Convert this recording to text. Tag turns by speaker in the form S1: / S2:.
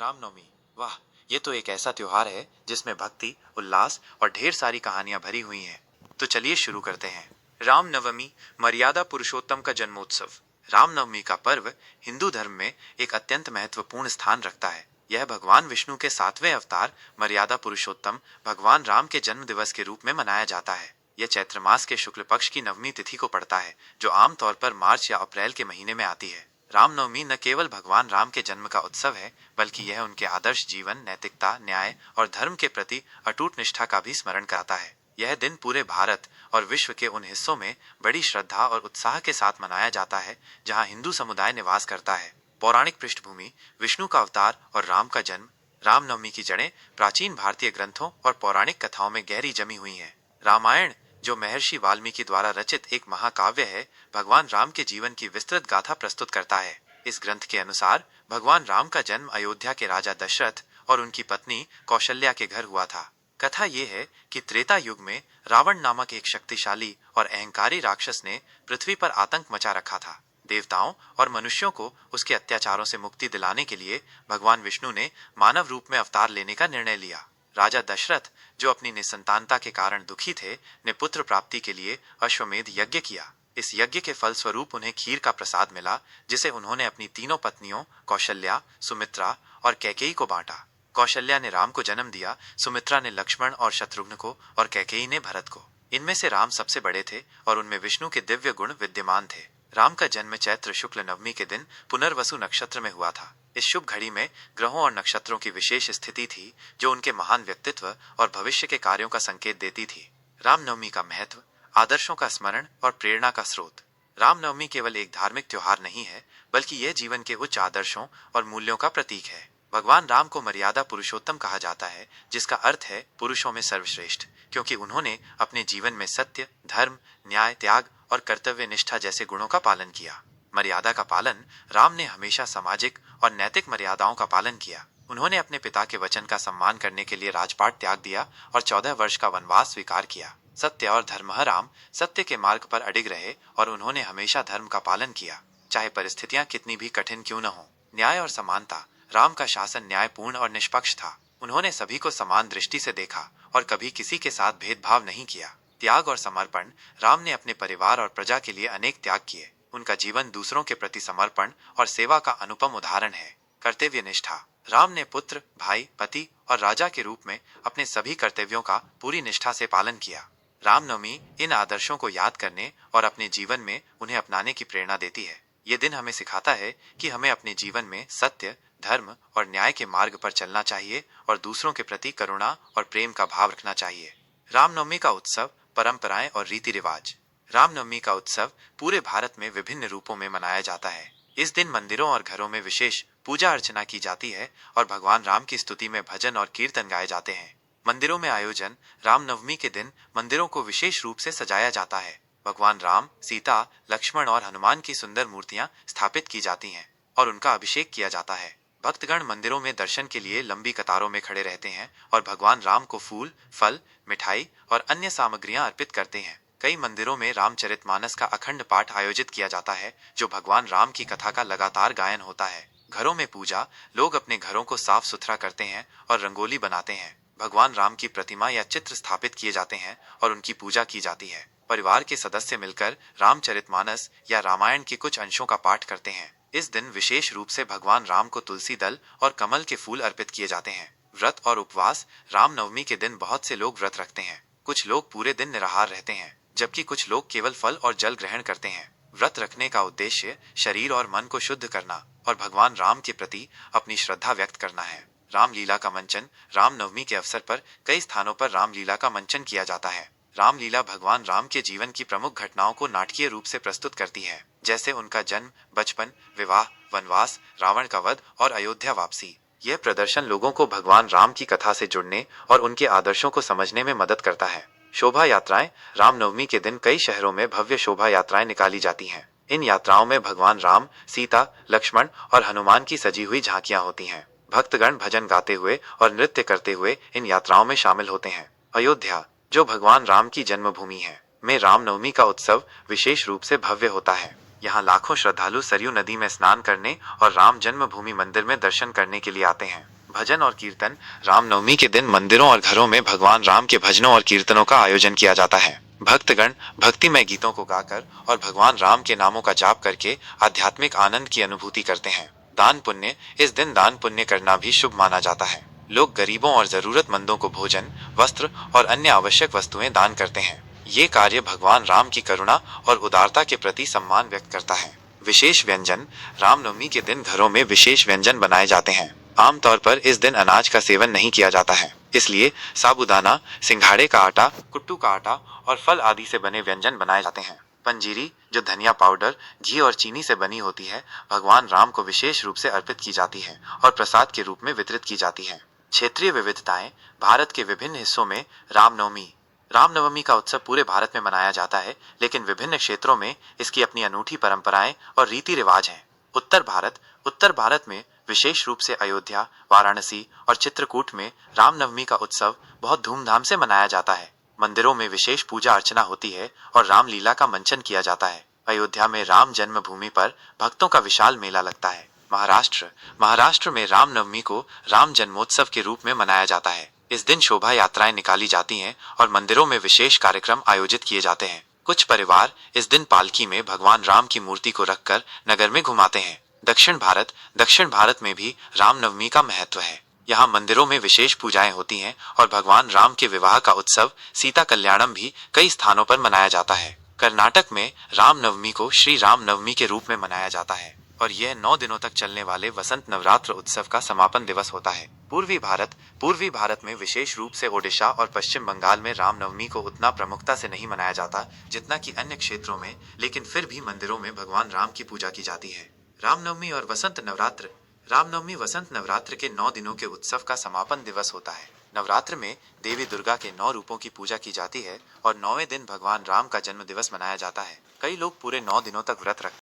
S1: रामनवमी, वाह! ये तो एक ऐसा त्योहार है जिसमें भक्ति, उल्लास और ढेर सारी कहानियां भरी हुई हैं। तो चलिए शुरू करते हैं। रामनवमी, मर्यादा पुरुषोत्तम का जन्मोत्सव। रामनवमी का पर्व हिंदू धर्म में एक अत्यंत महत्वपूर्ण स्थान रखता है। यह भगवान विष्णु के 7वें अवतार मर्यादा पुरुषोत्तम भगवान राम के जन्म दिवस के रूप में मनाया जाता है। यह चैत्र मास के शुक्ल पक्ष की नवमी तिथि को पड़ता है, जो आमतौर पर मार्च या अप्रैल के महीने में आती है। रामनवमी न केवल भगवान राम के जन्म का उत्सव है, बल्कि यह उनके आदर्श जीवन, नैतिकता, न्याय और धर्म के प्रति अटूट निष्ठा का भी स्मरण कराता है। यह दिन पूरे भारत और विश्व के उन हिस्सों में बड़ी श्रद्धा और उत्साह के साथ मनाया जाता है जहां हिंदू समुदाय निवास करता है। पौराणिक पृष्ठभूमि, विष्णु का अवतार और राम का जन्म। रामनवमी की जड़ें प्राचीन भारतीय ग्रंथों और पौराणिक कथाओं में गहरी जमी हुई हैं। रामायण, जो महर्षि वाल्मीकि द्वारा रचित एक महाकाव्य है, भगवान राम के जीवन की विस्तृत गाथा प्रस्तुत करता है। इस ग्रंथ के अनुसार भगवान राम का जन्म अयोध्या के राजा दशरथ और उनकी पत्नी कौशल्या के घर हुआ था। कथा ये है कि त्रेता युग में रावण नामक एक शक्तिशाली और अहंकारी राक्षस ने पृथ्वी पर आतंक मचा रखा था। देवताओं और मनुष्यों को उसके अत्याचारों से मुक्ति दिलाने के लिए भगवान विष्णु ने मानव रूप में अवतार लेने का निर्णय लिया। राजा दशरथ, जो अपनी निसंतानता के कारण दुखी थे, ने पुत्र प्राप्ति के लिए अश्वमेध यज्ञ किया। इस यज्ञ के फल स्वरूप उन्हें खीर का प्रसाद मिला, जिसे उन्होंने अपनी तीनों पत्नियों कौशल्या, सुमित्रा और कैकेयी को बांटा। कौशल्या ने राम को जन्म दिया, सुमित्रा ने लक्ष्मण और शत्रुघ्न को और कैकेयी ने भरत को। इनमें से राम सबसे बड़े थे और उनमें विष्णु के दिव्य गुण विद्यमान थे। राम का जन्म चैत्र शुक्ल नवमी के दिन पुनर्वसु नक्षत्र में हुआ था। इस शुभ घड़ी में ग्रहों और नक्षत्रों की विशेष स्थिति थी, जो उनके महान व्यक्तित्व और भविष्य के कार्यों का संकेत देती थी। रामनवमी का महत्व, आदर्शों का स्मरण और प्रेरणा का स्रोत। रामनवमी केवल एक धार्मिक त्योहार नहीं है, बल्कि यह जीवन के उच्च आदर्शों और मूल्यों का प्रतीक है। भगवान राम को मर्यादा पुरुषोत्तम कहा जाता है, जिसका अर्थ है पुरुषों में सर्वश्रेष्ठ, क्योंकि उन्होंने अपने जीवन में सत्य, धर्म, न्याय, त्याग और कर्तव्य निष्ठा जैसे गुणों का पालन किया। मर्यादा का पालन, राम ने हमेशा सामाजिक और नैतिक मर्यादाओं का पालन किया। उन्होंने अपने पिता के वचन का सम्मान करने के लिए राजपाट त्याग दिया और 14 वर्ष का वनवास स्वीकार किया। सत्य और धर्म, राम सत्य के मार्ग पर अडिग रहे और उन्होंने हमेशा धर्म का पालन किया, चाहे परिस्थितियां कितनी भी कठिन क्यों न हो। न्याय और समानता, राम का शासन न्यायपूर्ण और निष्पक्ष था। उन्होंने सभी को समान दृष्टि से देखा और कभी किसी के साथ भेदभाव नहीं किया। त्याग और समर्पण, राम ने अपने परिवार और प्रजा के लिए अनेक त्याग किए। उनका जीवन दूसरों के प्रति समर्पण और सेवा का अनुपम उदाहरण है। कर्तव्य निष्ठा, राम ने पुत्र, भाई, पति और राजा के रूप में अपने सभी कर्तव्यों का पूरी निष्ठा से पालन किया। रामनवमी इन आदर्शों को याद करने और अपने जीवन में उन्हें अपनाने की प्रेरणा देती है। ये दिन हमें सिखाता है कि हमें अपने जीवन में सत्य, धर्म और न्याय के मार्ग पर चलना चाहिए और दूसरों के प्रति करुणा और प्रेम का भाव रखना चाहिए। रामनवमी का उत्सव, परंपराएं और रीति रिवाज। रामनवमी का उत्सव पूरे भारत में विभिन्न रूपों में मनाया जाता है। इस दिन मंदिरों और घरों में विशेष पूजा अर्चना की जाती है और भगवान राम की स्तुति में भजन और कीर्तन गाए जाते हैं। मंदिरों में आयोजन, रामनवमी के दिन मंदिरों को विशेष रूप से सजाया जाता है। भगवान राम, सीता, लक्ष्मण और हनुमान की सुंदर मूर्तियां स्थापित की जाती हैं और उनका अभिषेक किया जाता है। भक्तगण मंदिरों में दर्शन के लिए लंबी कतारों में खड़े रहते हैं और भगवान राम को फूल, फल, मिठाई और अन्य सामग्रियां अर्पित करते हैं। कई मंदिरों में रामचरितमानस का अखंड पाठ आयोजित किया जाता है, जो भगवान राम की कथा का लगातार गायन होता है। घरों में पूजा, लोग अपने घरों को साफ सुथरा करते हैं और रंगोली बनाते हैं। भगवान राम की प्रतिमा या चित्र स्थापित किए जाते हैं और उनकी पूजा की जाती है। परिवार के सदस्य मिलकर रामचरितमानस या रामायण के कुछ अंशों का पाठ करते हैं। इस दिन विशेष रूप से भगवान राम को तुलसी दल और कमल के फूल अर्पित किए जाते हैं। व्रत और उपवास, रामनवमी के दिन बहुत से लोग व्रत रखते हैं। कुछ लोग पूरे दिन निराहार रहते हैं, जबकि कुछ लोग केवल फल और जल ग्रहण करते हैं। व्रत रखने का उद्देश्य शरीर और मन को शुद्ध करना और भगवान राम के प्रति अपनी श्रद्धा व्यक्त करना है। रामलीला का मंचन, रामनवमी के अवसर पर कई स्थानों पर रामलीला का मंचन किया जाता है। रामलीला भगवान राम के जीवन की प्रमुख घटनाओं को नाटकीय रूप से प्रस्तुत करती है, जैसे उनका जन्म, बचपन, विवाह, वनवास, रावण का वध और अयोध्या वापसी। यह प्रदर्शन लोगों को भगवान राम की कथा से जुड़ने और उनके आदर्शों को समझने में मदद करता है। शोभा यात्राएं, रामनवमी के दिन कई शहरों में भव्य शोभा यात्राएं निकाली जाती हैं। इन यात्राओं में भगवान राम, सीता, लक्ष्मण और हनुमान की सजी हुई झांकियां होती हैं। भक्तगण भजन गाते हुए और नृत्य करते हुए इन यात्राओं में शामिल होते हैं। अयोध्या, जो भगवान राम की जन्मभूमि है, में रामनवमी का उत्सव विशेष रूप से भव्य होता है। यहाँ लाखों श्रद्धालु सरयू नदी में स्नान करने और राम जन्मभूमि मंदिर में दर्शन करने के लिए आते हैं। भजन और कीर्तन। रामनवमी के दिन मंदिरों और घरों में भगवान राम के भजनों और कीर्तनों का आयोजन किया जाता है। भक्तगण भक्तिमय गीतों को गाकर और भगवान राम के नामों का जाप करके आध्यात्मिक आनंद की अनुभूति करते हैं। दान पुण्य। इस दिन दान पुण्य करना भी शुभ माना जाता है। लोग गरीबों और जरूरतमंदों को भोजन, वस्त्र और अन्य आवश्यक वस्तुएं दान करते हैं। ये कार्य भगवान राम की करुणा और उदारता के प्रति सम्मान व्यक्त करता है। विशेष व्यंजन। रामनवमी के दिन घरों में विशेष व्यंजन बनाए जाते हैं। आमतौर पर इस दिन अनाज का सेवन नहीं किया जाता है, इसलिए साबूदाना, सिंघाड़े का आटा, कुट्टू का आटा और फल आदि से बने व्यंजन बनाए जाते हैं। पंजीरी, जो धनिया पाउडर, घी और चीनी से बनी होती है, भगवान राम को विशेष रूप से अर्पित की जाती है और प्रसाद के रूप में वितरित की जाती है। क्षेत्रीय विविधताएं। भारत के विभिन्न हिस्सों में रामनवमी रामनवमी का उत्सव पूरे भारत में मनाया जाता है, लेकिन विभिन्न क्षेत्रों में इसकी अपनी अनूठी परंपराएं और रीति रिवाज हैं। उत्तर भारत में विशेष रूप से अयोध्या, वाराणसी और चित्रकूट में रामनवमी का उत्सव बहुत धूमधाम से मनाया जाता है। मंदिरों में विशेष पूजा अर्चना होती है और रामलीला का मंचन किया जाता है। अयोध्या में राम जन्मभूमि पर भक्तों का विशाल मेला लगता है। महाराष्ट्र में रामनवमी को राम जन्मोत्सव के रूप में मनाया जाता है। इस दिन शोभा यात्राएं निकाली जाती हैं और मंदिरों में विशेष कार्यक्रम आयोजित किए जाते हैं। कुछ परिवार इस दिन पालकी में भगवान राम की मूर्ति को रखकर नगर में घुमाते हैं। दक्षिण भारत में भी रामनवमी का महत्व है। यहाँ मंदिरों में विशेष पूजाएं होती हैं और भगवान राम के विवाह का उत्सव सीता कल्याणम भी कई स्थानों पर मनाया जाता है। कर्नाटक में रामनवमी को श्री राम नवमी के रूप में मनाया जाता है और यह 9 दिनों तक चलने वाले वसंत नवरात्र उत्सव का समापन दिवस होता है। पूर्वी भारत में विशेष रूप से ओडिशा और पश्चिम बंगाल में रामनवमी को उतना प्रमुखता से नहीं मनाया जाता जितना कि अन्य क्षेत्रों में, लेकिन फिर भी मंदिरों में भगवान राम की पूजा की जाती है। रामनवमी वसंत नवरात्र के 9 दिनों के उत्सव का समापन दिवस होता है। नवरात्र में देवी दुर्गा के 9 रूपों की पूजा की जाती है और 9वें दिन भगवान राम का जन्म दिवस मनाया जाता है। कई लोग पूरे 9 दिनों तक व्रत रखते हैं।